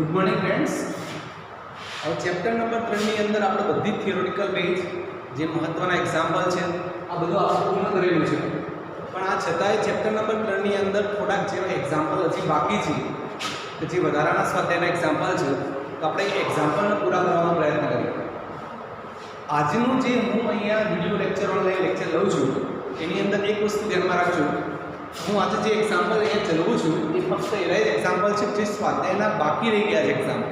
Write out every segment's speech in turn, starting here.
Good morning friends. હવે chapter number 3 ની અંદર આપણે બધી થિયોરિટિકલ પેજ જે મહત્વના એક્ઝામ્પલ છે આ બધું આપણે પૂર્ણ કરેલું છે, પણ આ છતાંય ચેપ્ટર નંબર 3 ની અંદર થોડાક જેવા એક્ઝામ્પલ હજી બાકી છે કે જે વધારાના સ્વાધ્યાયના એક્ઝામ્પલ છે, તો આપણે એ એક્ઝામ્પલને પૂરા કરવાનો પ્રયત્ન કરીએ. આજનું જે હું અહીંયા વિડીયો લેક્ચર ઓનલાઈન લેક્ચર લઉં છું એની અંદર એક વસ્તુ ધ્યાનમાં રાખજો. હું આજે જે એક્ઝામ્પલ અહીંયા ચલાવું છું એ ફક્ત એવા એક્ઝામ્પલ છે જે સ્વાધ્યાયના બાકી રહી ગયા છે એક્ઝામ્પલ.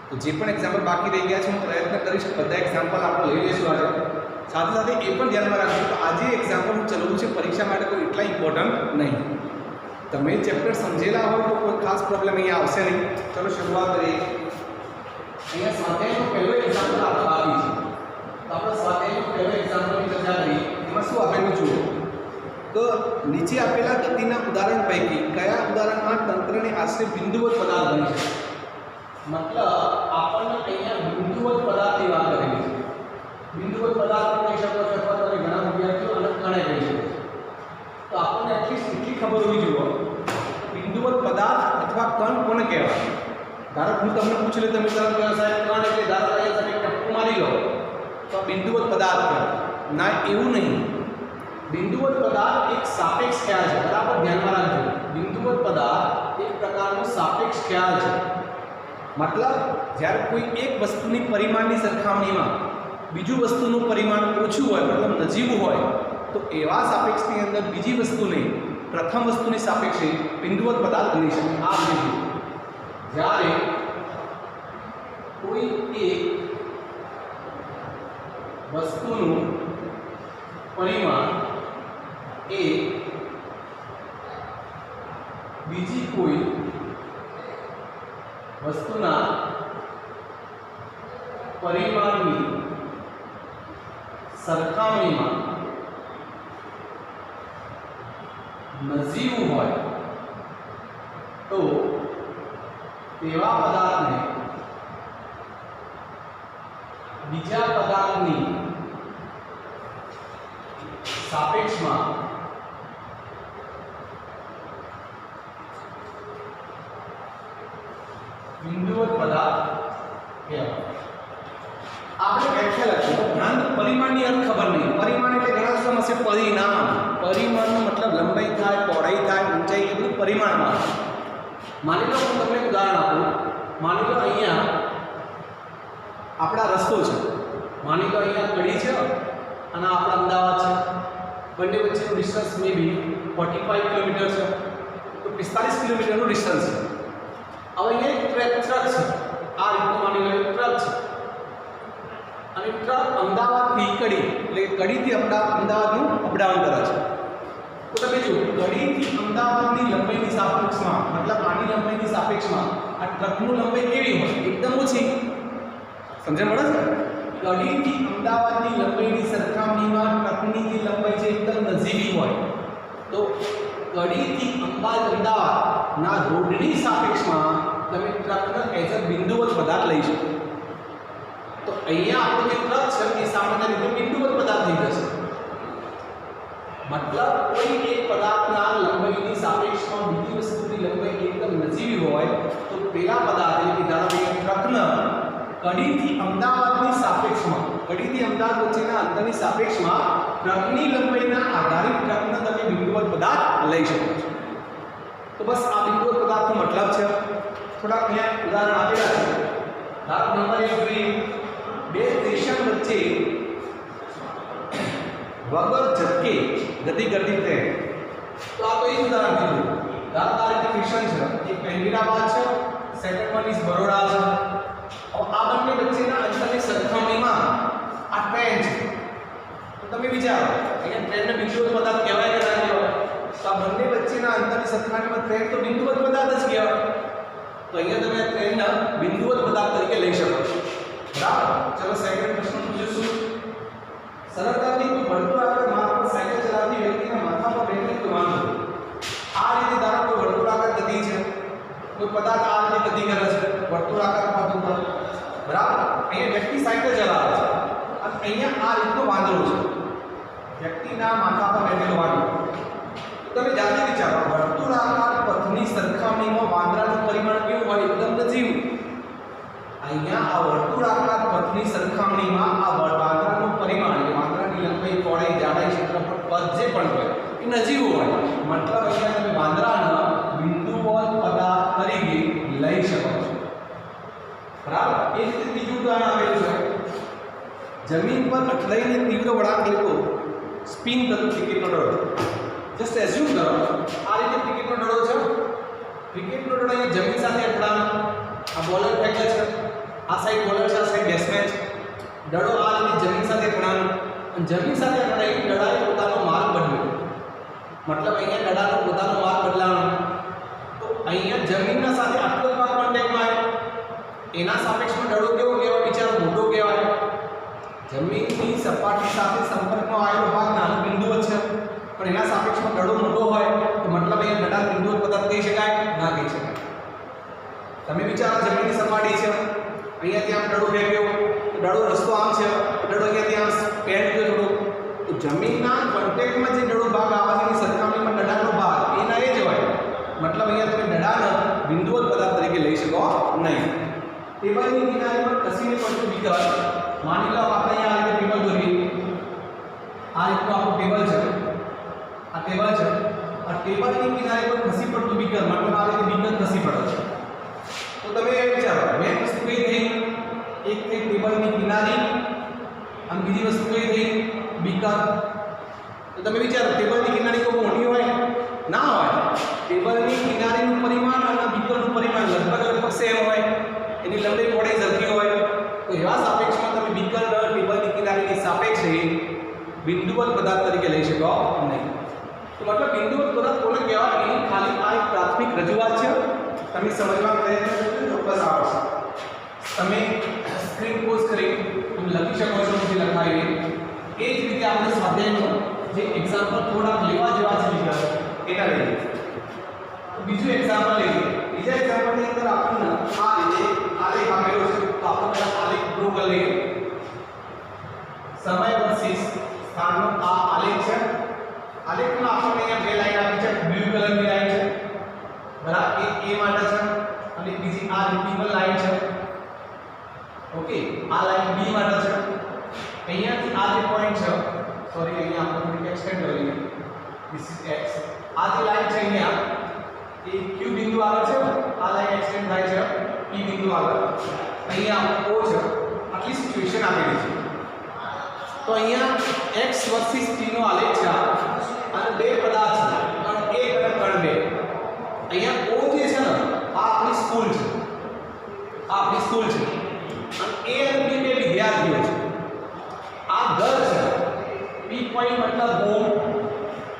તો જે પણ એક્ઝામ્પલ બાકી રહી ગયા છે હું પ્રયત્ન કરીશ બધા એક્ઝામ્પલ આપણે લઈ લઈશું આજે. સાથે સાથે એ પણ ધ્યાનમાં રાખજો કે આજે એક્ઝામ્પલ હું ચલાવું છું પરીક્ષા માટે કોઈ એટલા ઇમ્પોર્ટન્ટ નહીં. તમે ચેપ્ટર સમજેલા હોય તો કોઈ ખાસ પ્રોબ્લેમ અહીંયા આવશે નહીં. ચલો શરૂઆત કરીએ. અહીંયા સ્વાધ્યાયનો પહેલો એક્ઝામ્પલ આપણે બાકી છે, તો આપણે સ્વાધ્યાયનો પહેલો એક્ઝામ્પલની ચર્ચા કરીએ. એમાં શું આપેલું જુઓ તો નીચે આપેલા ગતિના ઉદાહરણ પૈકી કયા ઉદાહરણમાં તંત્રને આશ્રય બિંદુવત પદાર્થ બની છે? મતલબ આપણને અહીંયા બિંદુવત પદાર્થની વાત કરેલી છે. બિંદુવત પદાર્થ કહી શકો છો અથવા તમે ઘણા વિદ્યાર્થીઓ અલગ કણે કહી શકો છો. તો આપણને એટલીસ્ટ એટલી ખબર હોવી જોઈએ બિંદુવત પદાર્થ અથવા કણ કોને કહેવાય. ધારો હું તમને પૂછી લઉં તમે તરત કહો સાહેબ કણ એટલે ધારો કે તમે ટપકું મારી લો તો બિંદુવત પદાર્થ કહેવાય. ના, એવું નહીં. બિંદુવત પદાર્થ એક સાપેક્ષ ખ્યાલ છે, બરાબર ધ્યાનમાં રાખજો. બિંદુવત પદાર્થ એક પ્રકારનો સાપેક્ષ ખ્યાલ છે. મતલબ જ્યારે કોઈ એક વસ્તુની પરિમાણની સરખામણીમાં બીજું વસ્તુનું પરિમાણ ઓછું હોય, મતલબ નજીવું હોય, તો એવા સાપેક્ષની અંદર બીજી વસ્તુને પ્રથમ વસ્તુની સાપેક્ષે બિંદુવત પદાર્થ બની શકે. આ રીતે જ્યારે કોઈ એક વસ્તુનું પરિમાણ એ બીજી કોઈ વસ્તુના પરિમાણની સરખામણીમાં નજીવું હોય તો તેવા પદાર્થને બીજા પદાર્થની સાપેક્ષમાં બિંદુવત પદાર્થ કહેવાય. આપણે વ્યાખ્યા લખીએ તો ધ્યાન પરિમાણની અર્થ ખબર નહીં. પરિમાણ એટલે ઘણા સમસ્યા પરિણામ. પરિમાણનો મતલબ લંબાઈ થાય, પહોળાઈ થાય, ઊંચાઈ, એ બધું પરિમાણમાં. માની લો હું તમને ઉદાહરણ આપું. માની લો અહીંયા આપણા રસ્તો છે. માની લો અહીંયા કડી છે અને આપણા અમદાવાદ છે. બંને વચ્ચેનું ડિસ્ટન્સ મે બી 45 કિલોમીટર છે, તો 45 કિલોમીટરનું ડિસ્ટન્સ છે. હવે અહીંયા ટ્રક છે, આ રીતનું માની લો ટ્રક છે અને ટ્રક અમદાવાદથી કડી એટલે કડીથી અમદાવાદનું અપડાઉન કરે છે. તો તમે જુઓ કડીથી અમદાવાદની લંબાઈની સાપેક્ષમાં, મતલબ આની લંબાઈની સાપેક્ષમાં આ ટ્રકનું લંબાઈ કેવી હોય? એકદમ ઓછી. સમજણ પડે છે? કડીથી અમદાવાદની લંબાઈની સરખામણીમાં ટ્રકની જે લંબાઈ છે એકદમ નજીવી હોય, તો કડીથી અમદાવાદના રોડની સાપેક્ષમાં તમે ટ્રકને એઝ અ બિંદુવત પદાર્થ લઈ શકો. તો અહીંયા આપણો જે ટ્રક છે એ સામાન્ય રીતે બિંદુવત પદાર્થ થઈ જશે. મતલબ કોઈ એક પદાર્થના લંબાઈની સાપેક્ષમાં બીજી વસ્તુની લંબાઈ એકદમ નજીવી હોય તો પેલા પદાર્થ એટલે કે ધારો કે ટ્રકને કડીથી અમદાવાદની સાપેક્ષમાં, કડીથી અમદાવાદ વચ્ચેના અંતરની સાપેક્ષમાં ટ્રકની લંબાઈના આધારે ટ્રકને તમે બિંદુવત પદાર્થ લઈ શકો છો. તો બસ આ બિંદુવત પદાર્થનો મતલબ છે. થોડાક અહીંયા ઉદાહરણ આપેલા છે. ધારો નંબર 1 જોઈએ. બે સ્ટેશન વચ્ચે વગર ઝટકે ગતિ કરતી ટ્રેન. તો આ તો એક ઉદાહરણ દીધું. ધારો આ રીતે સ્ટેશન છે, એક મહેન્દ્રાબાદ છે, સેકન્ડ વન ઇઝ બરોડા છે. આ બંને વચ્ચેના અંતરની સરખામણીમાં આ ટ્રેન છે. તો તમે વિચારો અહીંયા ટ્રેનને બિંદુવત પદાર્થ કહેવાય કે ના કહેવાય? તો આ બંને વચ્ચેના અંતરની સરખામણીમાં ટ્રેન તો બિંદુવત પદાર્થ જ કહેવાય. તો અહીંયા તમે આ ટ્રેનને બિંદુવત પદાર્થ તરીકે લઈ શકો છો. બરાબર. ચલો સેકન્ડ પ્રશ્ન પૂછીશું. સરળતાથી કોઈ વર્તુળાકાર માર્ગ પર સાયકલ ચલાવતી વ્યક્તિના માથા પર બેઠેલી કોઈ વાંધો. આ રીતે ધારો કોઈ વર્તુળાકાર ગતિ છે, કોઈ પદાર્થ આ રીતે ગતિ કરે છે વર્તુળાકાર પથ ઉપર. બરાબર. અહીંયા વ્યક્તિ સાયકલ ચલાવે છે અને અહીંયા આ રીતનો વાંદરો છે, વ્યક્તિના માથા પર બેઠેલો વાંદરો. તમે જાતે વિચારો વર્તુળાકાર પથની સરખામણીમાં વાંદરાનું પરિમાણ કેવું હોય? એકદમ નજીવું જમીન પર અથડાઈને તીવ્ર વળાંક લેતો સ્પિન કરતો ક્રિકેટનો દડો. જસ્ટ એઝ્યુમ કરો આ રીતે ક્રિકેટનો દડો છે. ક્રિકેટનો દડો અહીંયા જમીન સાથે અથડાનો, આ બોલર ફેંકે છે, આ સાઈડ બોલર છે, આ સાઈડ બેટ્સમેન છે. દડો આ રીતે જમીન સાથે અથડાનો અને જમીન સાથે અથડાઈ દડાએ પોતાનો માર્ગ બદલ્યો. મતલબ અહીંયા દડાનો પોતાનો માર્ગ બદલાવાનો. તો અહીંયા જમીનના સાથે આટલો જ ભાગ કોન્ટેક્ટમાં આવ્યો, એના સાપેક્ષમાં દડો કેવો કહેવાય? બિચારો મોટો કહેવાય. જમીનની સપાટી સાથે સંપર્કમાં આવેલો ભાગ નાનો બિંદુવત છે, પણ એના સાપેક્ષમાં દડો મોટો હોય તો મતલબ અહીંયા દડા બિંદુવત પદાર્થ કહી શકાય? ના કહી શકાય. તમે વિચારો જમીનની સપાટી છે, અહીંયા ત્યાં દડો ફેંક્યો, દડો રસ્તો આમ છે, દડો અહીંયા ત્યાં પેન્ટ ગયો થોડો, તો જમીનના કોન્ટેક્ટમાં જે દડો ભાગ આવે છે એની સરખામણીમાં દડાનો ભાગ એના એ જ હોય. મતલબ અહીંયા તમે દડાને બિંદુવત પદાર્થ તરીકે લઈ શકો નહીં. ટેબલની કિનારે પર ખસીને પડતું બીકર, માની લો આપણે અહીંયા આ રીતે ટેબલ દોરીએ, આ રીતનું આપણું ટેબલ છે, આ ટેબલ છે, આ ટેબલની કિનારે પર ખસી પડતું બીકર, મતલબ આ રીતે બીકર ખસી પડે છે. તો તમે એ વિચારો બે વસ્તુ કઈ થઈ? એક થઈ ટેબલની કિનારી અને બીજી વસ્તુ કઈ થઈ? બીકર. તો તમે વિચારો ટેબલની કિનારી કોઈ મોટી હોય? ના હોય. ટેબલની કિનારીનું પરિમાણ અને બીકરનું પરિમાણ લગભગ સેમ હોય, એની લંબાઈ પહોળાઈ સરખી હોય. તો એવા સાપેક્ષમાં તમે બીકર ટેબલની કિનારીની સાપેક્ષે બિંદુવત પદાર્થ તરીકે લઈ શકો નહીં. તો મતલબ બિંદુવત પદાર્થ કોને કહેવાય? એની ખાલી આ એક પ્રાથમિક રજૂઆત છે. તમે સમજવા પ્રયત્ન કરજો, ચોક્કસ આવશે. તમે સ્ક્રીન પોઝ કરી તમે લખી શકો છો જે લખાય એ જ રીતે આપણે સ્વાધ્યાયનો જે એક્ઝામ્પલ થોડાક લેવા જેવા છે બીજા એના લઈએ. બીજું એક્ઝામ્પલ લઈએ. બીજા એક્ઝામ્પલની અંદર આપણને આ રીતે આલેખ આપેલો છે, તો આપણે આલેખ ડ્રો કરી લઈએ. સમય વર્સિસ સ્થાનનો આ આલેખ છે. આલેખમાં આપણને અહીંયા બે લાઈન આપી છે, બ્લુ કલરની લાઈન છે બરાબર, એક એ માટે છે અને બીજી આ રિપીટેબલ લાઈન છે. ઓકે, આ લાઈન બી માટે છે. અહીંયાથી આ જે પોઈન્ટ છે, સોરી અહીંયા આપણે થોડી એક્સટેન્ડ કરી લઈએ, ધીસ ઇઝ x. આ જે લાઈન છે અહીંયા એ q બિંદુ આગળ છે, આ લાઈન એક્સટેન્ડ થાય છે p બિંદુ આગળ. અહીંયા o છે, આટલી સિચ્યુએશન આપેલી છે. તો અહીંયા x વર્સિસ t નો આલેખ છે અને બે પદાર્થ છે, કણ 1 અને કણ 2. અહીંયા o જે છે ને આ આપણી સ્કૂલ છે, આ આપણી સ્કૂલ છે અને a અને b બે વિદ્યાર્થીઓ છે. આ ઘર છે, p પોઈન્ટ મતલબ હોમ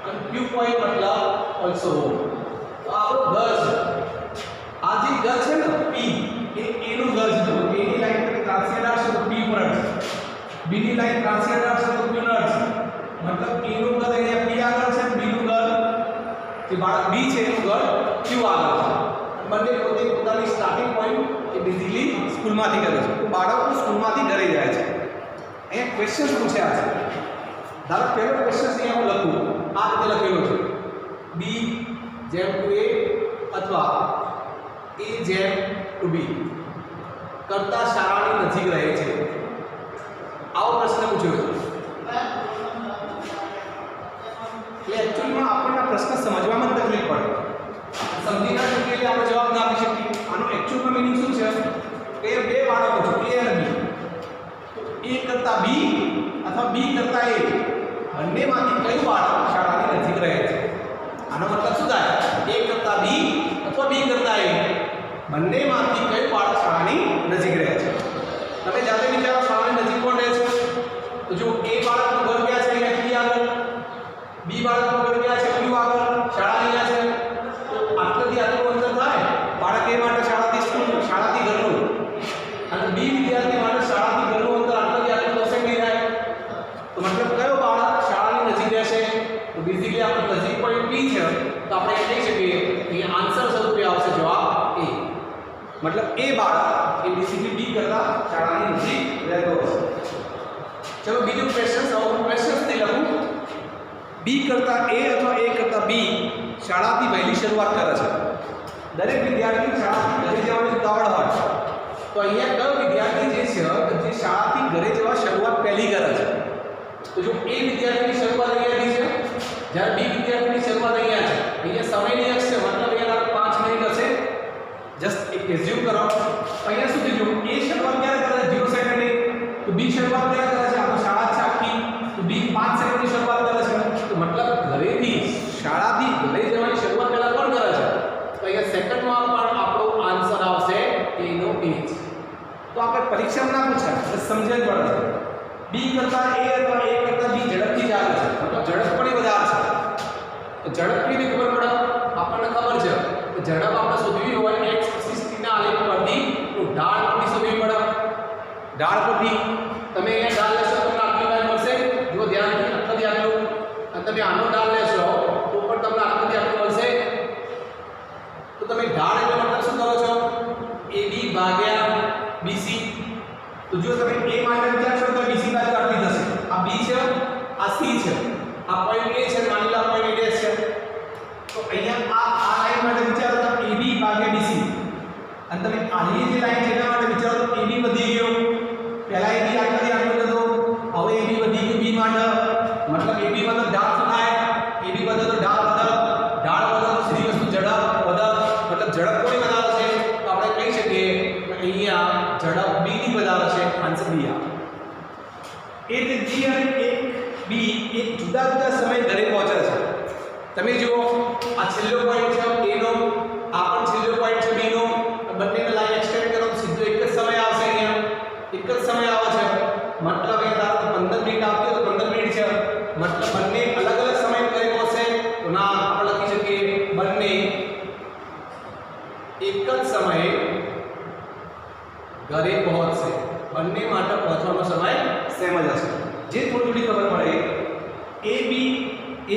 અને q પોઈન્ટ મતલબ ઓલસો હોમ. તો આપણું ઘર છે. આ જે ઘર છે ને p એ a નું ઘર છે. a ની લાઈન પર ટ્રાન્સલેટ આવશે તો p પર હશે, b ની લાઈન ટ્રાન્સલેટ આવશે તો q પર હશે. મતલબ a નું ઘર અહીંયા p આગળ છે, b નું ઘર જે બાળક b છે એનું ઘર q આગળ છે. બંને પોતે પોતાની સ્ટાર્ટિંગ પોઈન્ટ એ બેઝિકલી સ્કૂલમાંથી કરે છે. તો બાળકો સ્કૂલમાંથી ઘરે જાય છે. અહીંયા ક્વેશ્ચન્સ પૂછ્યા છે. ધારો પહેલો ક્વેશ્ચન અહીંયા હું લખું, આ રીતે લખેલો છે, b જેમ ટુ a અથવા a જેમ ટુ b કરતા શાળાની નજીક રહે છે. આવો પ્રશ્ન પૂછ્યો છે. એટલે એકચ્યુઅલીમાં આપણને પ્રશ્ન સમજવામાં તકલીફ પડે, સમજી ના શકીએ એટલે આપણે જવાબ ના આપી શકીએ. આનો એકચ્યુઅલમાં મીનિંગ શું છે કે બે બાળકો છે a અને b, તો a કરતા b અથવા b કરતા a બંનેમાંથી કયું બાળક શાળાની નજીક રહે છે? આનો મતલબ શું થાય? a કરતા b અથવા b કરતા a બંનેમાંથી કયું બાળક શાળાની નજીક રહે છે? તમે જાતે વિચારો શાળાની નજીક કોણ રહે છે? તો જો a બાળકનું ઘર ક્યાં છે? અહીંયા p આગળ. b બાળકનું ઘર ક્યાં છે? q આગળ. શાળા અહીંયા છે. તો આટલાથી આટલું અંતર થાય બાળક a માટે શાળાથી સ્કૂલ, શાળાથી ઘરનું, અને b વિદ્યાર્થી માટે શાળાથી ઘરનું અંતર આટલાથી આટલું દસેક નહીં થાય. તો મતલબ કયો બાળક શાળાની નજીક રહેશે? તો બેઝિકલી આપણો નજીક પોઈન્ટ p છે, તો આપણે એ કહી શકીએ કે આન્સર સ્વરૂપે આવશે જવાબ a. મતલબ એ બાળક એ બેઝિકલી b કરતા શાળાની નજીક રહેતો હશે. ચલો બીજું ક્વેશ્ચન, હું ક્વેશ્ચનથી લખું. b કરતા a અથવા a કરતા b શાળાથી વહેલી શરૂઆત કરે છે. દરેક વિદ્યાર્થી શાળાથી ઘરે જવાની ઉતાવળ હોય, તો અહીંયા કયો વિદ્યાર્થી જે છે જે શાળાથી ઘરે જવા શરૂઆત પહેલી કરે છે? તો જો a વિદ્યાર્થીની શરૂઆત અહીંયાથી છે, જ્યારે b વિદ્યાર્થીની શરૂઆત અહીંયા છે. અહીંયા સમયની અક્ષ છે, મતલબ અહીંયા 5 મિનિટ હશે. જસ્ટ એક એઝ્યુમ કરો. અહીંયા શું થયું? a શરૂઆત ક્યારે કરે? 0 સેકન્ડે. તો b શરૂઆત ક્યારે કરે છે? સમજણ પડે છે. બી કરતા એ અથવા એ કરતા બી ઝડપથી ચાલે છે, મતલબ ઝડપ પણ વધારે છે. તો ઝડપ કેવી ખબર પડે? આપણને ખબર છે કે ઝડપ આપણે શોધવી હોય x અક્ષના આલેખ પરથી તો ઢાળ પરથી શોધવી પડે. ઢાળ પરથી તમે અહીંયા ઢાળ લેશો તો તમને આટલી વાર મળશે. જો ધ્યાનથી આટલાથી આટલું અને તમે આનો ઢાળ લેશો તો પણ તમને આટલાથી આટલું મળશે. તો તમે ઢાળ એટલે મતલબ શું કરો છો? AB ભાગ્યા BC. તો જો તમે A માટે વિચારશો તો BC બાજુ આટલી થશે. આ B છે, આ C છે, આ પોઈન્ટ A છે, માની લો પોઈન્ટ A છે. તો અહીંયા આ લાઈન માટે વિચારો તો AB ભાગ્યા BC. અને તમે આની જે લાઈન છે એના માટે વિચારો તો AB વધી ગયો. પહેલા AB આટલાથી આટલું હતું, હવે AB વધી ગયું B માટે. મતલબ AB મતલબ ઢાળ શું થાય? AB વધે તો ઢાળ વધે, ઢાળ વધે તો સીધી વસ્તુ ઝડપ વધે. મતલબ ઝડપ કોની વધારે છે? તો આપણે કહી શકીએ કે અહીંયા ઝડપ B ની વધારે છે. આન્સર B આવે. એ જ G અને એક B એક જુદા જુદા સમયે ઘરે પહોંચે છે. તમે જુઓ આ છેલ્લો પોઈન્ટ છે A નો, આ પણ છેલ્લો પોઈન્ટ છે B નો. બંનેને લાઈન એક્સટેન્ડ કરો તો સીધો એક જ સમય આવશે. અહીંયા એક જ સમય આવે છે. મતલબ એ ધારો કે 15 મિનિટ આવતી હોય તો 15 મિનિટ છે. મતલબ બંને અલગ અલગ સમય ઘરે પહોંચે તો ના આપણે લખી શકીએ બંને એક જ સમયે ઘરે પહોંચશે. બંને માટે પહોંચવાનો સમય સેમ જ હશે. જે થોડી ખબર પડે A B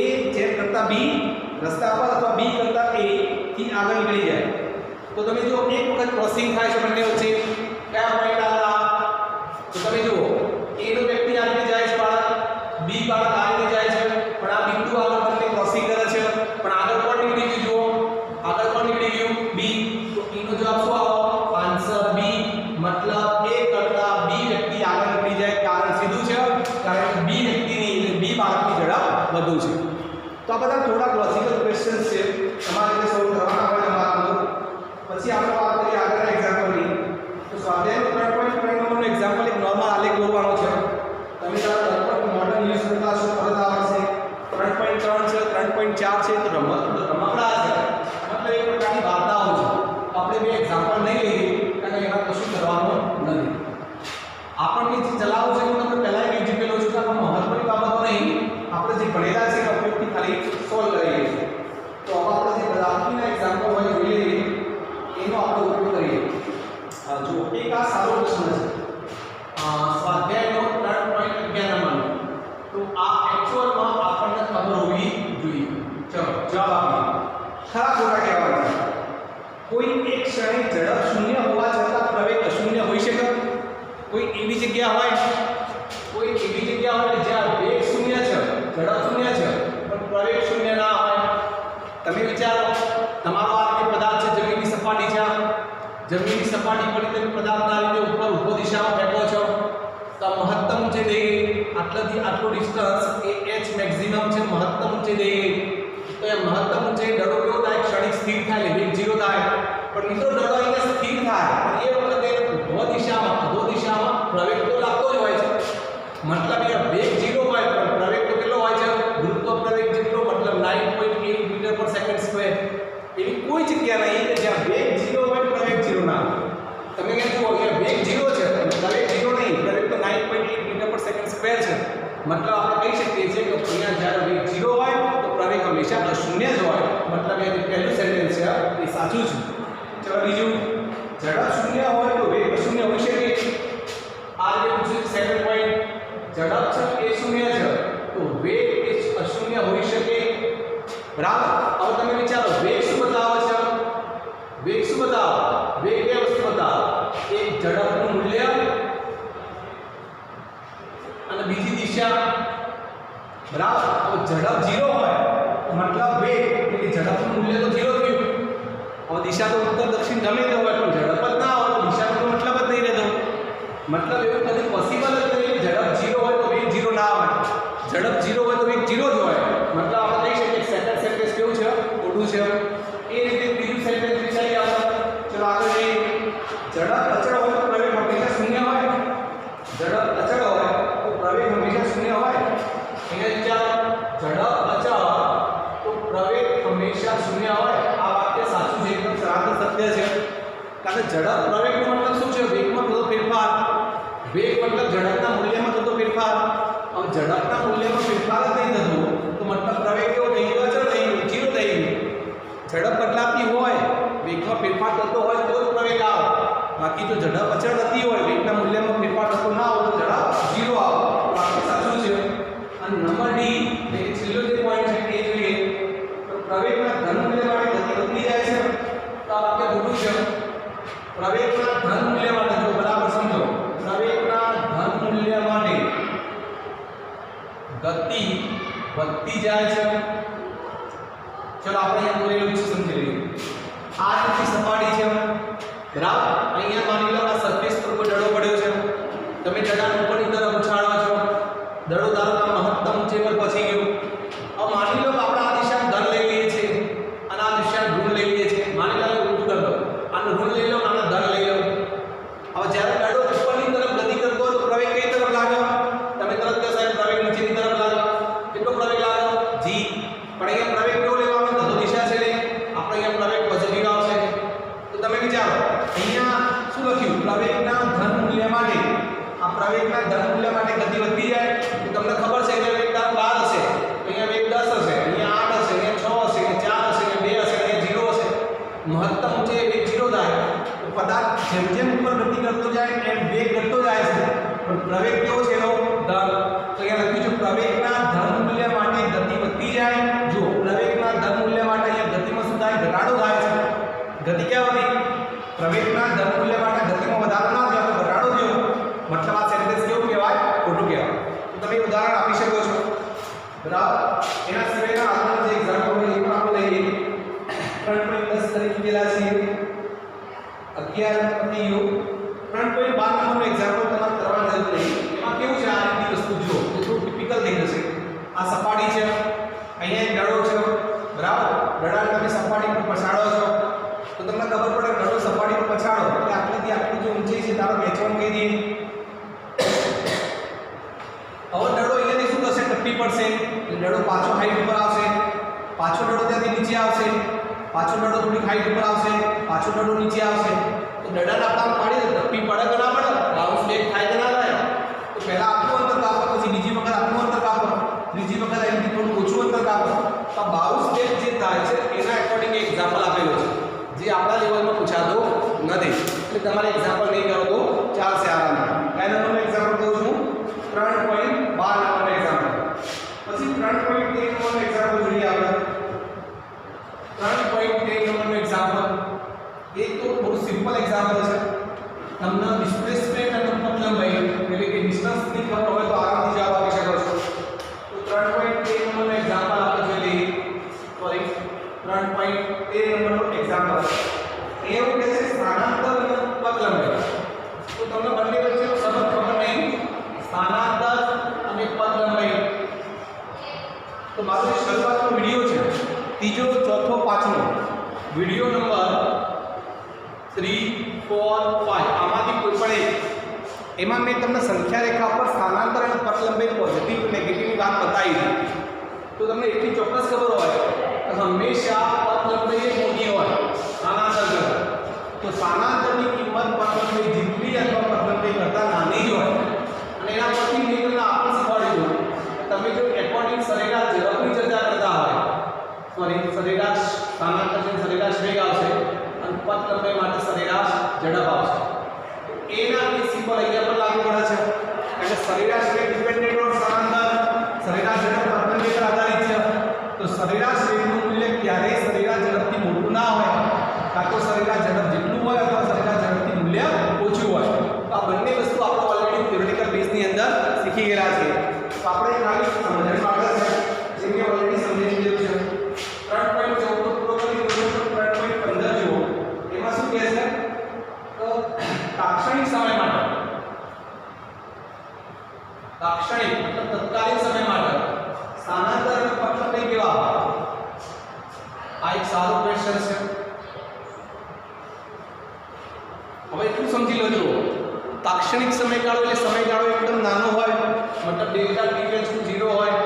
A જે કરતા B રસ્તા પર અથવા B કરતા A થી આગળ નીકળી જાય તો તમે જો એક વખત ક્રોસિંગ થાય છે બંને વચ્ચે કયા પોઈન્ટ આલા તો તમે જુઓ A નો વ્યક્તિ આ રીતે જાય છે બાળક, B બાળક આ રીતે જાય છે, પણ આ બિંદુ આગળ બંને ક્રોસિંગ કરે છે. પણ આગળ કોણ નીકળી ગયું? જુઓ આગળ કોણ નીકળી ગયું? B. તો E નો જવાબ શું આવે? Answer B. મતલબ A કરતા B વ્યક્તિ આગળ નીકળી જાય. કારણ સીધું છે, કારણ કે B વ્યક્તિની એટલે B બાળકની ઝડપ વધુ છે. તો આ બધા થોડા લોજિકલ ક્વેશ્ચન્સ છે તમારે જે સોલ્વ કરવાના હોય તમારા પછી આપણે વાત કરીએ આગળના એક્ઝામ્પલની. તો સ્વાધ્યાય 3.5 નો એક્ઝામ્પલ એક નોર્મલ આલેખ દોરવાનો છે. તમે તારા લગભગ મોડર્ન યુઝ કરતા છો તરત આવશે. 3.3 છે, 3.4 છે તો રમકડા છે, મતલબ એક પ્રકારની વાર્તાઓ છે. આપણે બે એક્ઝામ્પલ નહીં લઈએ કારણ કે એમાં કશું કરવાનું નથી. આપણને જે ચલાવવું છે હું તમને પહેલા કહી ચૂકેલો છું કે આપણે મહત્વની બાબતો નહીં, આપણે જે ભણેલા છે એના ઉપયોગથી ખાલી સોલ્વ કરીએ છીએ. તો હવે આપણે જે દાખલાના એક્ઝામ્પલ હોય જોઈ લઈએ એનો આપણે ઉપયોગ કરીએ. જો એક આ સારો પ્રશ્ન છે સ્વાધ્યાયનો 3.11 નંબરનો. તો આ એક્ચ્યુઅલમાં આપણને ખબર હોવી જોઈએ. ચલો જવાબ આપીએ. ખરા ખોટા કહેવાય છે. કોઈ એક ક્ષણે ઝડપ શૂન્ય હોવા છતાં પ્રવેગ અશૂન્ય હોઈ શકે? કોઈ એવી જગ્યા હોય જ્યાં વેગ શૂન્ય છે, ઝડપ શૂન્ય છે પણ પ્રવેગ શૂન્ય ના હોય. તમે વિચારો તમારો આ જે પદાર્થ છે જમીનની સપાટી છે, જમીનની સપાટી પર તમે પદાર્થના રીતે ઉપર ઉભો દિશામાં ફેંકો છો તો મહત્તમ ઊંચાઈ દઈ ગઈ. આટલાથી આટલું ડિસ્ટન્સ એ h મેક્સિમમ છે, મહત્તમ ઊંચાઈ દઈ ગઈ. તો એ મહત્તમ ઊંચાઈ દડો કેવો થાય? ક્ષણિક સ્થિર થાય, વેગ 0 થાય. પણ મિત્રો દડો અહીંયા સ્થિર થાય પણ એ વખતે ઉભો દિશામાં પ્રવેગ તો લાગતો જ હોય છે. મતલબ એ વેગ 0 હોય પણ પ્રવેગ તો કેટલો હોય છે? ગુરુત્વ પ્રવેગ જેટલો, મતલબ 9.8 મીટર પર સેકન્ડ સ્ક્વેર. એવી કોઈ જગ્યા નહીં કે જ્યાં વેગ 0 હોય પ્રવેગ 0 ના હોય. તમે કહો છો કે વેગ 0 છે પણ પ્રવેગ 0 નહીં, પ્રવેગ તો 9.8 મીટર પર સેકન્ડ સ્ક્વેર છે. મતલબ આપણે કહી શકીએ છીએ કે અહીંયા જ્યારે વેગ 0 હોય તો પ્રવેગ હંમેશા અશૂન્ય જ હોય. મતલબ એ પહેલું સેન્ટેન્સ છે એ સાચું છે. ચલો બીજું, ઝડપ શૂન્ય હોય તો વેગ અશૂન્ય હોઈ શકે? આ જે પૂછ્યું સેકન્ડ પોઈન્ટ, ઝડપ છે એ શૂન્ય છે તો વેગ એ અશૂન્ય હોઈ શકે? બરાબર. હવે તમે વિચારો વેગ શું બતાવે છે? વેગ શું બતાવે? વેગ બે વસ્તુ બતાવે, એક ઝડપનું મૂલ્ય અને બીજી દિશા. બરાબર. હવે ઝડપ 0 હોય મતલબ વેગ એટલે ઝડપનું મૂલ્ય તો 0 થયું. હવે દિશા તો ઉત્તર દક્ષિણ ગમે તે હોય પણ ઝડપ જ ના હોય તો દિશાનો મતલબ જ નહીં રહેતો. મતલબ એવું કદી પોસિબલ જ નહીં કે ઝડપ 0 હોય તો વેગ 0 ના હોય, ઝડપ 0 હોય તો વેગ 0 જ હોય. મતલબ આપણે કહી શકીએ સેકન્ડ સેન્ટેન્સ કેવું છે? ખોટું છે. એ રીતે બીજું સેન્ટેન્સ વિચારી આપણે. ચલો આગળ જઈએ. ઝડપ અચળ હોય તો પ્રવેગ હંમેશા શૂન્ય હોય. ઝડપ અચળ હોય તો પ્રવેગ હંમેશા શૂન્ય હોય. એને વિચારો ઝડપ અચળ તો પ્રવેગ હંમેશા શૂન્ય હોય. આ વાક્ય સાચું છે, એકદમ સરાસર સત્ય છે. કારણ કે ઝડપ પ્રવેગનો મતલબ શું છે? વેગમાં થતો ફેરફાર. વેગ મતલબ ઝડપના મૂલ્યમાં થતો ફેરફાર. હવે ઝડપના મૂલ્યમાં ફેરફાર જ નહીં થતો તો મતલબ પ્રવેગ કેવો થઈ ગયો? અચળ થઈ ગયો, જીરો થઈ ગયો. ઝડપ બદલાતી હોય, વેગમાં ફેરફાર થતો હોય તો જ પ્રવેગ આવે. બાકી જો ઝડપ અચળ થતી હોય, વેગના મૂલ્યમાં ફેરફાર થતો ના હોય તો ઝડપ જીરો આવે. બાકી સાચું છે. અને નંબર ડી એટલે કે છેલ્લો જે પોઈન્ટ છે એ જોઈએ તો પ્રવેગના ધન મૂલ્ય માટે ગતિ વધતી જાય છે. તો આ વાક્ય ખોટું છે. પ્રવેગના ધન મૂલ્ય માટે જો બરાબર સમજો, પ્રવેગના ધન મૂલ્ય માટે ગતિ વધતી જાય છે. ચલો આપણે અહીંયા દોરેલું છે સમજી લઈએ. આ રીતની સપાટી છે બરાબર. અહીંયા માની લો આ સરફેસ પર કોઈ દડો પડ્યો છે, તમે દડાને ઉપરની તરફ ઉછાળો છો, દડો ધારો કે મહત્તમ ઊંચે પર પહોંચી ગયો. હવે માની લો કે આપણે આ દિશામાં ધન લઈ લઈએ છીએ અને આ દિશામાં ઋણ લઈ લઈએ છીએ. માની લો ઊંધું કરી દો, આનું ઋણ લઈ લો અને ધન લઈ લો. હવે જ્યારે દડો ઉપરની તરફ ગતિ કરતો હોય તો પ્રવેગ કઈ તરફ લાગે? તમે તરત કહો સાહેબ પ્રવેગ નીચેની તરફ લાગે. કેટલો પ્રવેગ લાગે? જી. પણ અહીંયા પ્રવેગ કેવો લેવાનો? ધન દિશા છે ને, આપણે અહીંયા પ્રવેગ પોઝિટિવ આવશે. તો તમે વિચારો અહીંયા શું લખ્યું? પ્રવેગના ધન મૂલ્ય માટે, આ પ્રવેગના ધન મૂલ્ય માટે ગતિ વધતી જાય તો તમને ખબર છે કે વેગ 12 હશે, અહીંયા વેગ 10 હશે, અહીંયા 8 હશે, અહીંયા 6 હશે, અહીંયા 4 હશે, અહીંયા 2 હશે, અહીંયા 0 હશે. મહત્તમ ઊંચે વેગ 0 થાય તો પદાર્થ જેમ જેમ ઉપર ગતિ કરતો જાય એમ વેગ ઘટતો જાય છે. પણ પ્રવેગ કેવો છે એનો? ધન. તો અહીંયા લખ્યું છે પ્રવેગના ધન મૂલ્ય માટે ગતિ વધતી જાય. જો પ્રવેગના ધન મૂલ્ય માટે અહીંયા ગતિમાં શું થાય? ઘટાડો થાય છે. ગતિ ક્યાં વધી? પ્રવેગના ધન મૂલ્ય માટે ગતિમાં વધારો ના થયો તો ઘટાડો થયો. મતલબ આ સેન્ટેન્સ કેવું કહેવાય? ખોટું કહેવાય. તો તમે ઉદાહરણ આપી શકો છો બરાબર. એના સિવાયના આગળના જે એક્ઝામ્પલ હોય એ પણ આપણે લઈએ. 3.10 તરીકે કેલા છે 11 પતિ યુ 3.12 નંબરનું એક્ઝામ્પલ તમારે કરવાનું જરૂર નહીં. એમાં કેવું છે આ રીતની વસ્તુ જો એ થોડું ટિપિકલ થઈ જશે. આ સપાટી છે, અહીંયા એક દડો છે બરાબર. દડાને તમે સપાટી પર પછાડો છો તો તમને ખબર પડે દડો સપાટી પર પછાડો એટલે આટલીથી આટલી જે ઊંચાઈ છે તારો ખેંચવાનું કહી દઈએ. હવે દડો અહીંયાથી શું થશે? ટપ્પી પડશે એટલે દડો પાછો હાઈટ ઉપર આવશે, પાછો દડો ત્યાંથી નીચે આવશે, પાછો દડો થોડી હાઈટ ઉપર આવશે, પાછો દડો નીચે આવશે. તો દડાને આપણે પાડી દે ટપ્પી પડે કે ના પડે? બાઉન્સ બેક થાય કે ના થાય? તો પહેલા આટલું અંતર કાપો, પછી બીજી વખત આટલું અંતર કાપો, ત્રીજી વખત અહીંથી થોડું ઓછું અંતર કાપો. તો બાઉન્સ બેક જે થાય છે એના એકોર્ડિંગ એક એક્ઝામ્પલ આપેલું છે જે આપણા લેવલમાં પૂછાતો નથી. એટલે તમારે એક્ઝામ્પલ નહીં કરો તો ચાલશે આરામથી. કયા નંબરનું એક્ઝામ્પલ કહું છું? 3.12 નંબરનું એક્ઝામ્પલ. પછી 3.13 નંબરનું એક્ઝામ્પલ જોઈએ આપણે. 3.13 નંબરનું એક્ઝામ્પલ એ તો બહુ સિમ્પલ એક્ઝામ્પલ છે. તમને ડિસ્પ્લેસમેન્ટ અને પથ લંબાઈ એટલે કે ડિસ્ટન્સની ખબર હોય તો આરામથી જવાબ આપી શકો છો. તો 3.13 નંબરનું એક્ઝામ્પલ આપણે જોઈ લઈએ. સોરી 3.13 નંબરનું એક્ઝામ્પલ એવું કહે છે સ્થાનાંતર અને પથ લંબાઈ. તો તમને બંને વચ્ચેનો સંબંધ ખબર નહીં, સ્થાનાંતર અને પથ લંબાઈ. તો મારો જે શરૂઆતનો વિડિયો છે ત્રીજો, ચોથો, પાંચમો વિડિયો નંબર 3, 4, 5 આમાંથી કોઈ પણ એક એમાં મેં તમને સંખ્યા રેખા પર સ્થાનાંતર અને પથ લંબાઈ પોઝિટિવ નેગેટિવની વાત બતાવી છે. તો તમને એટલી ચોક્કસ ખબર હોય કે હંમેશા પથ લંબાઈ મોટી હોય સ્થાનાંતર કરતાં. તો સ્થાનાંતરની કિંમત પથ લંબાઈ જેટલી અથવા પથ લંબાઈ કરતાં નાની જ હોય. અને એના પરથી મેં તમને આપણે શીખવાડ્યું તમે જો એકોર્ડિંગ સરેરાશ ઝડપની ચર્ચા કરતા હોય, સોરી સરેરાશ સ્થાનાંતર છે સરેરાશ વેગ આવશે અને પથ લંબાઈ માટે સરેરાશ ઝડપ આવશે. એના પ્રિન્સિપલ અહીંયા પર લાગુ પડે છે. એટલે સરેરાશ વેગ ડિપેન્ડન્ટ ઓન સ્થાનાંતર, સરેરાશ ઝડપ પથ લંબાઈ પર આધારિત છે. તો સરેરાશ વેગનું મૂલ્ય ક્યારેય સરેરાશ ઝડપથી મોટું ના હોય, કાં તો સરેરાશ ઝડપ જેટલું હોય અથવા સરેરાશ ઝડપથી મૂલ્ય ઓછું હોય. તો આ બંને વસ્તુ આપણે ઓલરેડી થિયોરેટિકલ બેઝની અંદર શીખી ગયેલા છે. તો આપણે ખાલી સમજણ માટે છે જે મેં ઓલરેડી સમજી લીધું છે. 3.14 પૂરો કરી દીધો. 3.15 જુઓ. એમાં શું કહે છે? તો તાક્ષણિક સમય માટે, તાક્ષણિક મતલબ તત્કાલીન સમય માટે સ્થાનાંતર અને પથ લંબાઈ કેવા? આ એક સારો ક્વેશ્ચન છે. હવે એટલું સમજી લેજો, તાક્ષણિક સમયગાળો એટલે સમયગાળો એકદમ નાનો હોય, મતલબ ડેલ્ટા t → 0 હોય,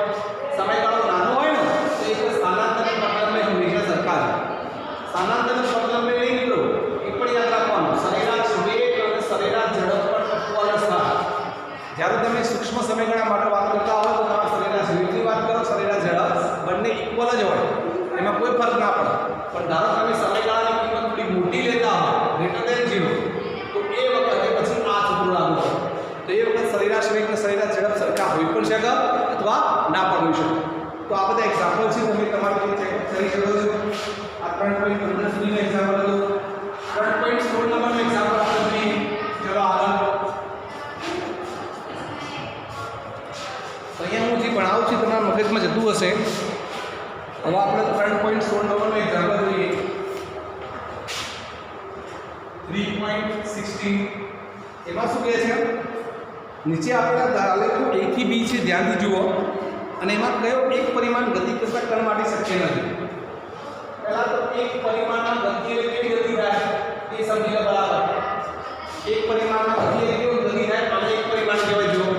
સમયગાળો નાનો હોય ને તો એક સ્થાનાંતર અને પથ લંબાઈ હંમેશા સરખા છે. સ્થાનાંતર અને પથ લંબાઈ નહીં મિત્રો, એ પણ યાદ રાખવાનું સરેરાશ વેગ અને સરેરાશ ઝડપ પર ટકવાનો સ્થાન સમયગાળા માટે વાત કરતા હોય તો તમારે સરેરાશ વેગની વાત કરો, સરેરાશ ઝડપ બંને ઇક્વલ જ હોય, એમાં કોઈ ફરક ના પડે. પણ ધારો કે તમે સમયગાળાની કિંમત થોડી મોટી લેતા હોય ગ્રેટર દેન 0, તો એ વખતે પછી આ સૂત્ર લાગુ પડે. તો એ વખત સરેરાશ વેગ અને સરેરાશ ઝડપ સરખા હોઈ પણ શકે અથવા ના પણ હોઈ શકે. તો આ બધા એક્ઝામ્પલ છે, તમે તમારી રીતે ચેક કરી શકો છો. આ 3.15 સુધીનું એક્ઝામ્પલ હતું. 3.16 નંબરનું એક્ઝામ્પલ આપણે જોઈએ. ચલો આગળ. અહીંયા હું જે ભણાવું છું તમારા મગજમાં જતું હશે. હવે આપણે 3.16 નંબરનું એક્ઝામ્પલ જોઈએ. 3.16 એમાં શું કહે છે? નીચે આપેલા આલેખો A થી B છે, ધ્યાનથી જુઓ. અને એમાં કયો એક પરિમાણ ગતિ કરતા કણ માટે શક્ય નથી? પહેલા તો એક પરિમાણમાં ગતિ એટલે કેવી ગતિ થાય એ સમજી લો બરાબર. એક પરિમાણમાં ગતિ એટલે કેવી ગતિ થાય? અને એક પરિમાણ કહેવાય. જુઓ,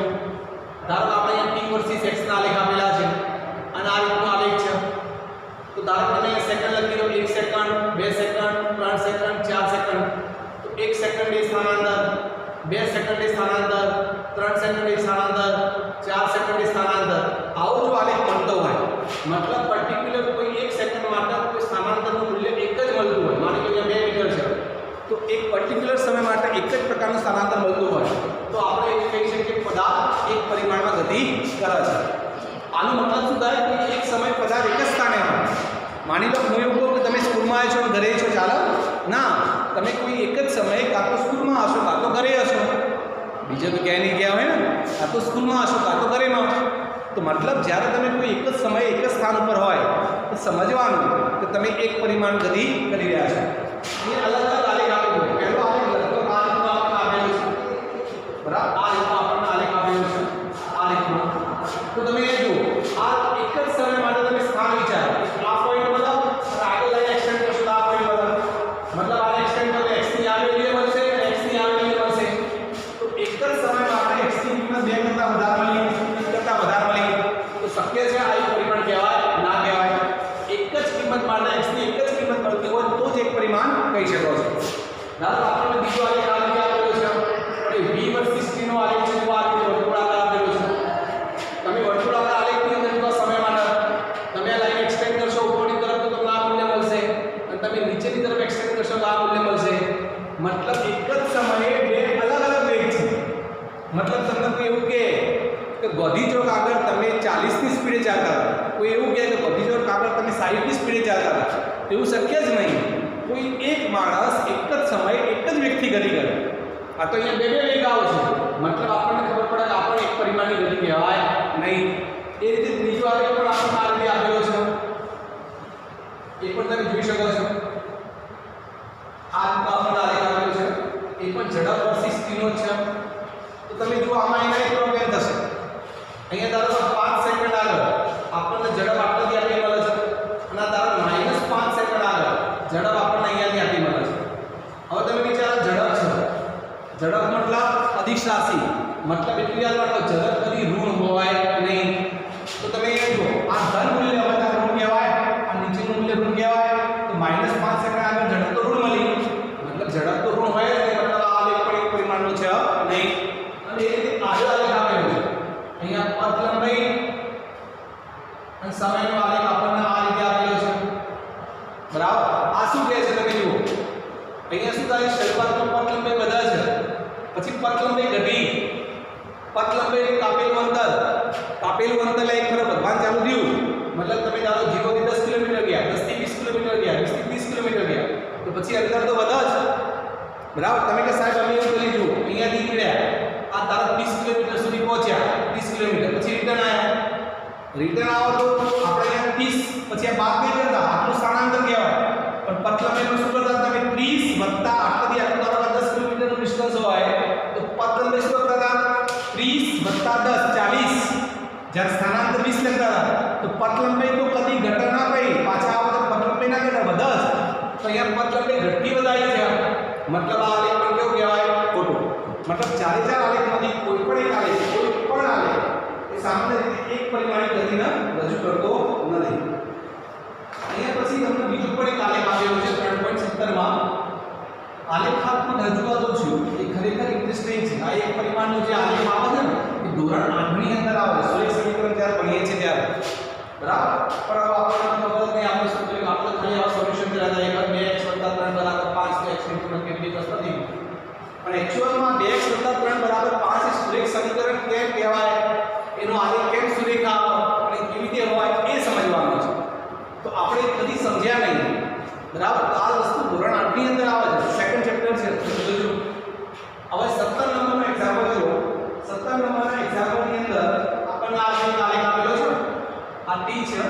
ધારો કે આપણે અહીંયા t વર્સિસ x ના આલેખ આપેલા છે અને આ રીતનો આલેખ છે. તો ધારો કે તમે સેકન્ડ લખી દો, 1 સેકન્ડ, 2 સેકન્ડ, 3 સેકન્ડ, 4 સેકન્ડ. તો 1 સેકન્ડ એ સ્થાનાંતર, 2 સેકન્ડ એ સ્થાનાંતર, 3 સેકન્ડ એ સ્થાનાંતર, 4 સેકન્ડ એ સ્થાનાંતર. આવો જો આલેખ બનતો હોય, મતલબ પર્ટિક્યુલર કોઈ 1 સેકન્ડ માટે કોઈ સ્થાનાંતરનું મૂલ્ય એક જ મળતું હોય. માની લો કે 2 મીટર છે, તો એક પર્ટિક્યુલર સમય માટે એક જ પ્રકારનું સ્થાનાંતર મળતું હોય, તો આપણે એ કહી શકીએ કે પદાર્થ એક પરિમાણમાં ગતિ કરે છે. આનો મતલબ શું થાય કે એક સમય પદાર્થ એક જ સ્થાને હોય. માની લો હું એવું કહું કે તમે સ્કૂલમાં આવ્યા છો, ઘરે છો, ચાલો ના, તમે કોઈ એક જ સમયે કાં તો સ્કૂલમાં હશો કાં તો ઘરે હશો. બીજે તો ક્યાંય નહીં ગયા હોય ને, કાં તો સ્કૂલમાં હશો કાં તો ઘરેમાં. તો મતલબ જ્યારે તમે કોઈ એક જ સમયે એક જ સ્થાન ઉપર હોય તો સમજવાનું કે તમે એક પરિમાણ ગતિ કરી રહ્યા છો. એ અલગ અલગ આલેખ આપેલો હોય. પહેલો આલેખ લગભગ આ રીતનો આપણને આપેલો છે, બરાબર. આ રીતનો આપણને આલેખ આપેલો છે, આ રીતનો. તો તમે એ જુઓ, આ એક જ સમય માટે તમે સ્થાન વિચારો. આ પોઈન્ટ મતલબ આગળ લઈને એક્સટેન્ડ કરશો તો આ પોઈન્ટ મતલબ આને એક્સટેન્ડ કરો, x ની આ વેલ્યુ મળશે અને x ની આ વેલ્યુ મળશે. તો એક જ સમય માટે x ની કિંમત 2 કરતા વધારે મળી, 1 કરતા વધારે મળી, તો શક્ય છે આ એક પરિમાણ કહેવાય? ના કહેવાય. એક જ કિંમત માટે x ની એક જ કિંમત મળતી હોય તો જ એક પરિમાણ કહી શકો છો. ધારો આપણને બીજો આલેખ આપેલો છે, પણ v વર્સિસ t નો આલેખ છે. તો આ રીતે વર્તુળાકાર આપેલો છે. તમે વર્તુળાકાર આલેખની અંદર જો સમય માટે તમે આ લાઈન એક્સટેન્ડ કરશો ઉપરની તરફ તો તમને આ મૂલ્ય મળશે, અને તમે નીચેની તરફ એક્સટેન્ડ કરશો તો આ મૂલ્ય મળશે. મતલબ એક જ સમયે બે અલગ અલગ વેગ છે. મતલબ તમને કોઈ એવું કહે કે ગોધી ચોક આગળ તમે 40 ની સ્પીડે ચાલતા હતા, કોઈ એવું કહે કે ગોધી ચોક આગળ તમે 60 ની સ્પીડે ચાલતા હતા, એવું શક્ય જ નહીં. કોઈ એક માણસ એક જ સમયે એક જ વ્યક્તિ ગતિ કરે. આ તો અહીંયા બે બે વેગ આવે છે, મતલબ આપણને ખબર પડે કે આપણને એક પરિમાણની ગતિ કહેવાય નહીં. એ રીતે ત્રીજો આલેખ પણ આપણને આ રીતે આપેલો છે, એ પણ તમે જોઈ શકો છો. આ રીતનો આપણને આલેખ આપેલો છે, એ પણ ઝડપ વર્સિસ t નો છે. તો તમે જુઓ આમાં એના એક પ્રોબ્લેમ થશે. અહીંયા ધારો કે 5 સેકન્ડ આગળ આપણને ઝડપ આટલી આપી મળે છે, અને ધારો -5 સેકન્ડ આગળ ઝડપ આપણને અહીંયાથી આપી મળે છે. હવે તમે વિચારો ઝડપ છે, ઝડપ મતલબ અદિશ રાશિ, મતલબ એટલી યાદ રાખો ઝડપ કદી ઋણ હોય નહીં. તો તમે એ જુઓ, આ ધન મૂલ્ય હવે આ ઋણ કહેવાય, આ નીચેનું મૂલ્ય ઋણ કહેવાય. તો -5 સેકન્ડ આગળ ઝડપ તો ઋણ મળી, મતલબ ઝડપ તો ઋણ હોય જ નહીં, મતલબ આ આલેખ પણ એક પરિમાણનો છે નહીં. અને એ રીતે આગળ આલેખ આપેલો છે. અહીંયા પથ લંબાઈ અને સમયનો આલેખ આપણને આ રીતે આપેલો છે, બરાબર. આ શું કહે છે તમે જુઓ, અહીંયા શું થાય? શરૂઆતમાં પથ લંબાઈ બધા છે, પછી પથ લંબાઈ ઘટી, પથ લંબાઈ કાપેલું અંતર એટલે એક ફરક વધવાનું ચાલુ થયું. મતલબ તમે ધારો 0 થી 10 કિલોમીટર ગયા, 10 થી 20 કિલોમીટર ગયા, 20 થી 30 કિલોમીટર ગયા, તો પછી અંતર તો વધે જ, બરાબર. તમે કે સાહેબ અમે એવું કરી જુઓ, અહીંયાથી નીકળ્યા, આ ધારો 30 કિલોમીટર સુધી પહોંચ્યા, 30 કિલોમીટર પછી રિટર્ન આવો તો આપણે અહીંયા 30 પછી આ બાદ નહીં કરતા, આટલું સ્થાનાંતર કહેવાય. પણ પથ લંબાઈનું શું કરતા? તમે 30 વત્તા આટલાથી આટલું ધારો 10 કિલોમીટરનું ડિસ્ટન્સ હોય તો પથ લંબાઈ શું કરતા હતા? 30 વત્તા 10 40. જ્યારે સ્થાનાંતર 20 લખતા હતા તો પથ લંબાઈ તો કદી ઘટે ના પડી, પાછા આવો તો પથ લંબાઈ ના ઘટે, વધે જ. તો અહીંયા પથ લંબાઈ ઘટતી વધારી છે, મતલબ આ આલેખ પણ કેવું કહેવાય? ખોટું. મતલબ 4 આલેખમાંથી કોઈ પણ એક આલેખ એ સામાન્ય રીતે એક પરિમાણીય ગતિને રજૂ કરતો નથી. અહીંયા પછી તમને બીજો પણ એક આલેખ આપેલો છે 3.17 માં. આલેખાત્મક રજૂઆતો છે એ ખરેખર ઇન્ટરેસ્ટિંગ છે. આ એક પરિમાણનો જે આલેખ આવે છે ને એ ધોરણ 8 ની પણ એક્ચ્યુઅલમાં 2x + 3 = 5 એ સુરેખ સમીકરણ કેમ કહેવાય, એનો આલેખ કેમ સુરેખ આવે અને કેવી રીતે હોય એ સમજવાનું છે. તો આપણે કદી સમજ્યા નહીં, બરાબર. તો આ વસ્તુ ધોરણ 8 ની અંદર આવે છે, સેકન્ડ ચેપ્ટર છે. જોજો હવે 17 નંબરનો એક્ઝામ્પલ જો 17 નંબરના એક્ઝામ્પલની અંદર આપણને આ રીતે આલેખ આપેલો છે. આ t છે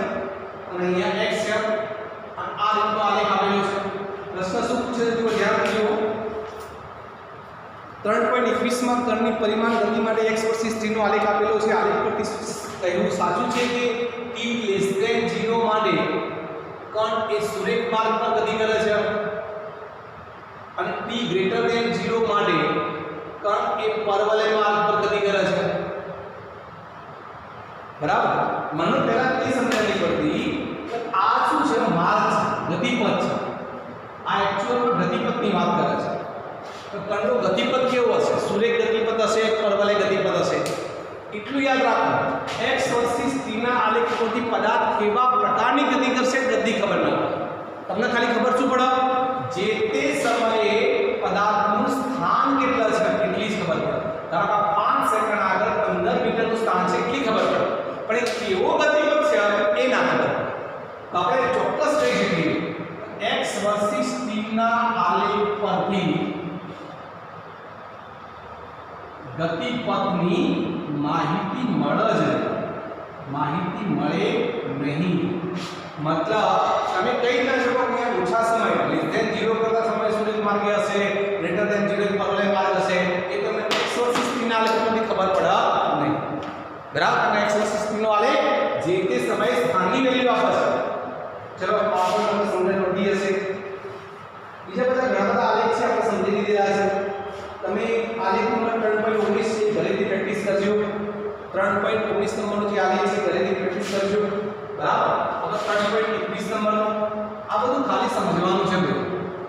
અને અહીંયા x છે અને આ રીતનો આલેખ આપેલો છે. પ્રશ્ન શું પૂછે છે જુઓ, ધ્યાન રાખજો. 3.21 માં કણની પરિમાણ ગતિ માટે x વર્સિસ t નો આલેખ આપેલો છે. આલેખ પરથી કહેવું સાચું છે કે t < 0 માટે કણ એ સુરેખ માર્ગ પર ગતિ કરે છે અને t < 0 માટે કણ એ પરવલય માર્ગ પર ગતિ કરે છે, બરાબર. મને પહેલા તે સમજણ નહીં પડતી કે આ શું છે, માર્ગ છે, ગતિપથ છે. આ એક્ચ્યુઅલમાં ગતિપથની વાત કરે છે. તો કણનો ગતિપથ કેવો હશે? સુરેખ ગતિપથ હશે, પરવલય ગતિપથ હશે. એટલું યાદ રાખો, x વર્સિસ t ના આલેખ પરથી પદાર્થ કેવા પ્રકારની ગતિ કરશે ગતિ ખબર ન પડે. તમને ખાલી ખબર શું પડે? જે તે સમયે પદાર્થનું સ્થાન કેટલા છે એટલી જ ખબર પડે. ધારો કે 5 સેકન્ડ આગળ 15 મીટરનું સ્થાન છે એટલી ખબર પડે, પણ એ કેવો ગતિપથ છે એ ના ખબર. તો આપણે ચોક્કસ કહી શકીએ x વર્સિસ t ના આલેખ પરથી ગતિપથની માહિતી મળે જ માહિતી મળે નહીં. મતલબ તમે કહી ના શકો કે ઓછા સમય <0 કરતા સમય સુરેખ માર્ગ હશે, <0 પરવલય માર્ગ હશે, એ તમને x વર્સિસ t ના આલેખ પરથી ખબર પડે નહીં, બરાબર. અને x વર્સિસ t નો આલેખ જે તે સમયે સ્થાનની વેલ્યુ આપે છે. ચલો આપણે તમને સમજણ પડી હશે. બીજા બધા ઘણા બધા આલેખ છે, આપણે સમજી લીધા છે. તમે આલેખ નંબર 3.19 છે ઘરેથી પ્રેક્ટિસ કરજો. 3.19 નંબરનો જે આલેખ છે ઘરેથી પ્રેક્ટિસ કરજો, બરાબર. હવે 3.21 નંબરનો આ બધું ખાલી સમજવાનું છે,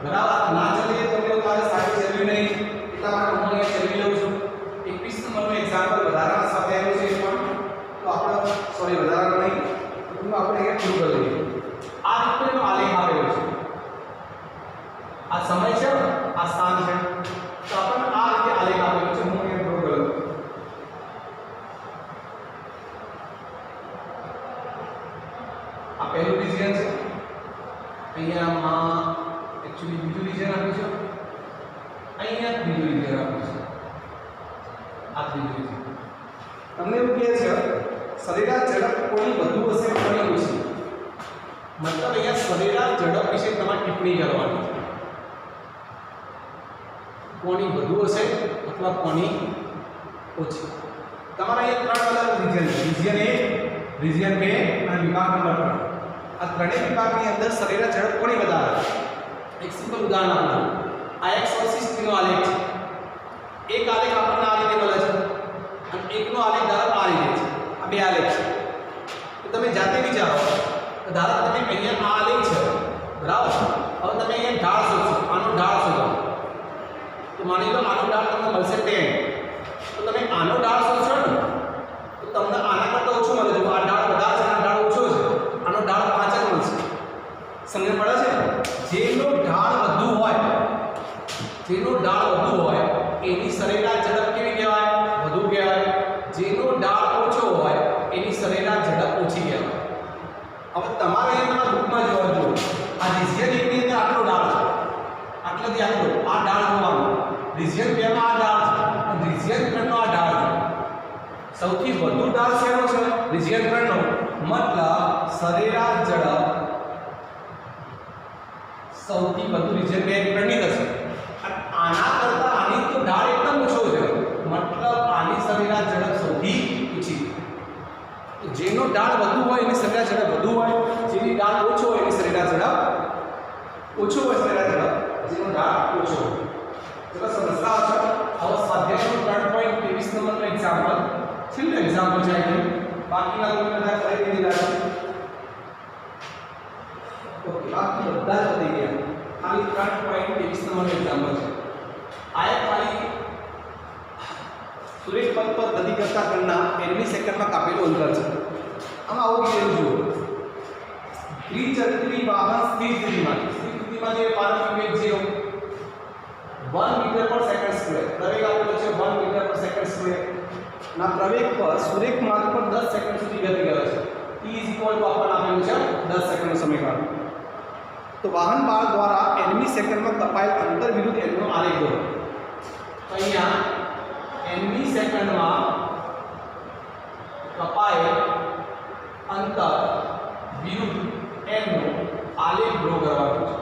બરાબર. ના ચાલીએ તમને કાલે સારી ચલવી નહીં, એટલા માટે હું અહીંયા ચલવી લઉં છું. 21 નંબરનો એક્ઝામ્પલ વધારાના સાથે આવ્યો છે, પણ તો આપણે સોરી વધારાના નહીં, તો આપણે અહીંયા પૂરું કરી લઈએ. આ રીતનો આલેખ આપેલો છે. આ સમય છે, આ સ્થાન છે. તો આપણને આ રીતે આલેખ આપેલો છે. હું અહીંયા ડ્રો કરું. આ પહેલું રિજિયન છે. અહીંયામાં એક્ચ્યુઅલી બીજું રિજિયન આપ્યું છે. અહીંયા ત્રીજું રિજિયન આપ્યું છે. આ ત્રીજું રિજિયન. તમને એવું કહે છે સરેરાશ ઝડપ કોની વધુ હશે કોની ઓછી. મતલબ અહીંયા સરેરાશ ઝડપ વિશે તમારે ટિપ્પણી કરવાની છે. કોની વધુ હશે અથવા કોની ઓછી. તમારા અહીંયા 3 અલગ રિજિયન છે. રિજિયન 1, રિજિયન 2 અને વિભાગ નંબર 3. આ ત્રણેય વિભાગની અંદર સરેરાશ ઝડપ કોની વધારે? એક સિમ્પલ ઉદાહરણ આપું. આ x વર્સિસ t નો આલેખ છે. એક આલેખ આપણને આ રીતે મળે છે અને એકનો આલેખ ધારો આ રીતે છે. આ બે આલેખ છે. તો તમે જાતે વિચારો. તો ધારો તમે અહીંયા આ આલેખ છે, બરાબર. હવે તમે અહીંયા ઢાળ શોધો, આનો ઢાળ શોધો. તો માની લો આનો ઢાળ તમને મળશે 10. તો તમે આનો ઢાળ શોધશો ને તો તમને આના કરતાં ઓછો મળે છે. આ ઢાળ વધારે છે, આનો ઢાળ ઓછો છે. આનો ઢાળ 5 જ મળશે. સમજણ પડે છે? જેનો ઢાળ વધુ હોય, જેનો ઢાળ વધુ હોય એની સરેરાશ ઝડપ કેવી કહેવાય? વધુ કહેવાય. જેનો ઢાળ ઓછો હોય એની સરેરાશ ઝડપ ઓછી કહેવાય. હવે તમારે એના બુકમાં જોવા જો આ રિજિયન 1 ની અંદર આટલો ઢાળ છે, આટલાથી આટલો આ ઢાળ જોવાનો. રિજિયન 2 માં આ ઢાળ છે અને રિજિયન 3 નો આ ઢાળ છે. સૌથી વધુ ઢાળ શેનો છે? રિજિયન 3 નો. મતલબ સરેરાશ ઝડપ સૌથી વધુ રિજિયન 2 ની થશે. અને આના કરતાં આની તો ઢાળ એકદમ ઓછો છે, મતલબ આની સરેરાશ ઝડપ સૌથી ઓછી. તો જેનો ઢાળ વધુ હોય એની સરેરાશ ઝડપ વધુ હોય, જેની ઢાળ ઓછો હોય એની સરેરાશ ઝડપ ઓછો હોય. સરેરાશ ઝડપ જેનો ઢાળ ઓછો હોય. ચલો સમજતા હશો. હવે સ્વાધ્યાયનો 3.23 નંબરનો એક્ઝામ્પલ છેલ્લું એક્ઝામ્પલ છે. બાકીના તમે બધા કરી દીધા છે. ઓકે, બાકી બધા જ પતી ગયા. ખાલી 3.23 નંબરનો એક્ઝામ્પલ છે. આ એક ખાલી સુરેખ પથ પર ગતિ કરતા કણના એડમી સેકન્ડમાં કાપેલું અંતર છે. આમાં આવું કીધેલું જુઓ. દ્વિચક્રી વાહન સ્થિર સ્થિતિમાં જે પારસ્પરિક વેગ 0 1 મીટર પર સેકન્ડ સ્ક્વેર. ના પ્રવેગ પર સુરેખ માર્ગ પર 10 સેકન્ડ સુધી ગતિ કરે છે. t આપણને આપેલું છે 10 સેકન્ડનો સમયગાળો. તો વાહન બાળ દ્વારા nમી સેકન્ડમાં કપાયેલ અંતર વિરુદ્ધ nનો આલેખ દોરો. અહીંયા nમી સેકન્ડમાં કપાયેલ અંતર વિરુદ્ધ nનો આલેખ ડ્રો કરવાનો છે.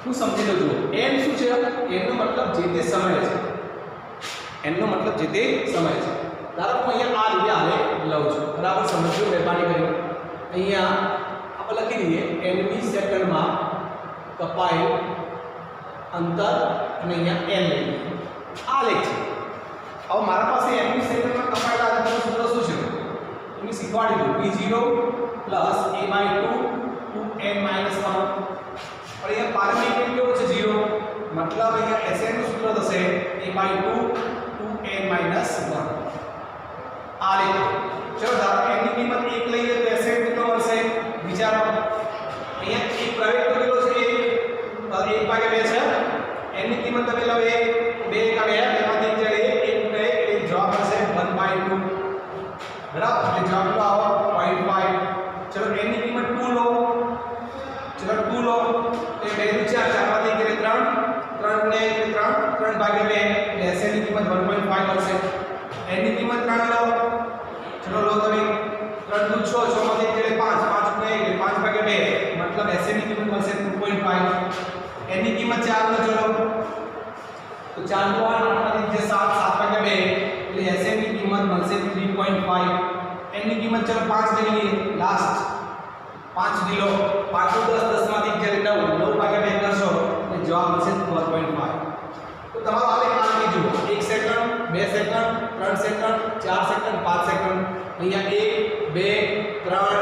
શું સમજી લો? જુઓ, n શું છે? n નો મતલબ જે તે સમય છે. n નો મતલબ જે તે સમય છે. ધારો કે અહીંયા આ રીતે આલેખ લઉં છું. બરાબર, સમજો મહેરબાની કરી. અહીંયા આપણે લખી દઈએ nમી સેકન્ડમાં કપાયેલ અંતર અને અહીંયા n લઈએ. આલેખ છે. હવે મારા પાસે nમી સેકન્ડમાં કપાયેલા અંતરનું સૂત્ર શું છે? તમે શીખવાડી દઉં. v0 a/2 2n - 1. और ये पारमाणिक केवो છે 0, मतलब અહીંયા Sn નું સૂત્ર થશે a/2 2n - 1. આ રીતે. ચલો ધારો કે n ની કિંમત 1 લઈએ તો Sn કેટલો મળશે? વિચારો. અહીંયા એક પ્રવેગ તો કેટલો છે? 1/2 છે. n ની કિંમત તમે લો 1, 2 કા 2, બેમાંથી જડે 1 2 એટલે જવાબ મળશે 1/2. બરાબર, એટલે જવાબ કેટલો આવો 0.5. ચલો n ની કિંમત 2 લો. चलो 2 लो तो ये 2 4 4 માંથી કે 3 3 ને 3 3 ભાગ્યા 2 એટલે Sn ની કિંમત 1.5 મળશે. n ની કિંમત 3 લો. ચલો લો તમે 3 દુ 6 6 માંથી કે 5 5 ને 5 ભાગ્યા 2 मतलब Sn ની કિંમત મળશે 2.5. n ની કિંમત 4 લો. ચલો તો 4 નો 8 માંથી કે 7 7 ભાગ્યા 2 એટલે Sn ની કિંમત મળશે 3.5. n ની કિંમત ચલો 5 લઈ લઈએ લાસ્ટ 5 दिलो 5 10 10 માંથી જ્યારે 9 9 ભાગ્યા 2 કરશો એટલે જવાબ મળશે 4.5. તો તમારો આલેખ આ રીતે જુઓ. 1 second 2 second 3 second 4 second 5 second. અહીંયા 1 2 3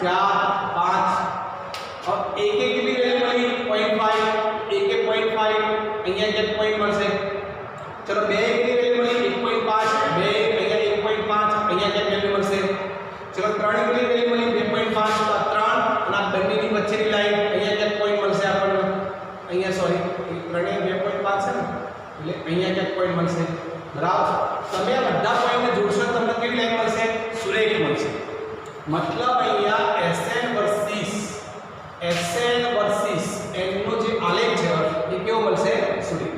4 5. अब एक एक की वैल्यू मળી 0.5 1 1 0.5 અહીંયા એક પોઈન્ટ મળશે. ચલો 2 1 ની વેલ્યુ મળી 1.5 2 અહીંયા 1.5 અહીંયા એક વેલ્યુ મળશે. ચલો 3 ની વેલ્યુ મળી 2.5 તો 3 અને બંનેની વચ્ચેની લાઈન અહીંયા એક પોઈન્ટ મળશે આપણને. અહીંયા સોરી 3 2.5 છે ને એટલે અહીંયા એક પોઈન્ટ મળશે. બરાબર, તમે આ બધા પોઈન્ટને જોડશો તો તમને કેવી લાઈન મળશે? સુરેખ મળશે. મતલબ અહીંયા Sn વર્સિસ n નો જે આલેખ છે એ કેવો મળશે? સુરેખ.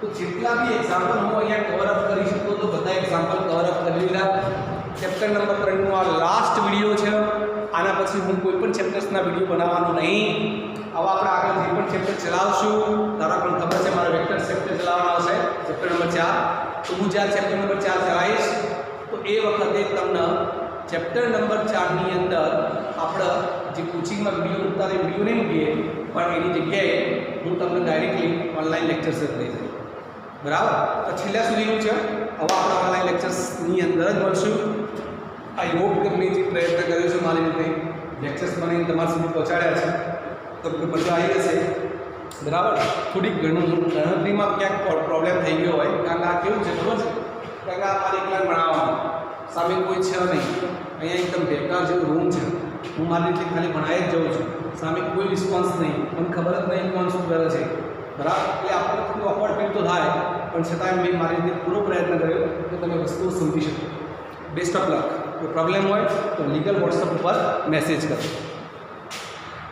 तो जितना भी एग्जाम्पल હું અહીંયા કવર અપ કરી શકું તો બધા એક્ઝામ્પલ કવર અપ કરી લીધા. ચેપ્ટર નંબર 3 નો આ લાસ્ટ વિડિયો છે. આના પછી હું કોઈ પણ ચેપ્ટર્સના વિડિયો બનાવવાનો નહીં. હવે આપણે આગળ જે પણ ચેપ્ટર ચલાવશું, ધારો કે ખબર છે મારા વેક્ટર ચેપ્ટર ચલાવવાનો આવશે ચેપ્ટર નંબર 4. તો હું જ્યારે ચેપ્ટર નંબર 4 ચલાવીશ તો એ વખતે તમને ચેપ્ટર નંબર 4 ની અંદર આપણે જે કોચિંગમાં વિડિયો મૂકતા તે વિડિયો નહીં મૂકીએ, પણ એની જગ્યાએ હું તમને ડાયરેક્ટલી ઓનલાઈન લેક્ચર્સ જ લઈ જઈશ. બરાબર, તો છેલ્લા સુધીનું છે. હવે આપણે ઓનલાઈન લેક્ચર્સની અંદર જ મળશું. આઈ હોપ કે મેં જે પ્રયત્ન કર્યો છે મારી રીતે લેક્ચર્સ બનાવીને તમારા સુધી પહોંચાડ્યા છે તો બધું આવી જશે. બરાબર, થોડીક ગણતરીમાં ક્યાંક પ્રોબ્લેમ થઈ ગયો હોય, કારણ કે આ કેવું છે ખબર છે? કારણ કે આ મારે એકલા ભણાવવાનું, સામે કોઈ છે નહીં. અહીંયા એકદમ બેકાર જેવો રૂમ છે. હું મારી રીતે ખાલી ભણાવી જ જાઉં છું. સામે કોઈ રિસ્પોન્સ નહીં, મને ખબર જ નહીં કોણ શું કરે છે. બરાબર, એટલે આપણને થોડું ઓકવર્ડ ફીલ તો થાય, પણ છતાં મેં મારી રીતે પૂરો પ્રયત્ન કર્યો કે તમે વસ્તુઓ સમજી શકો. Best of luck. કોઈ પ્રોબ્લેમ હોય તો લીગલ વોટ્સઅપ ઉપર મેસેજ કરો.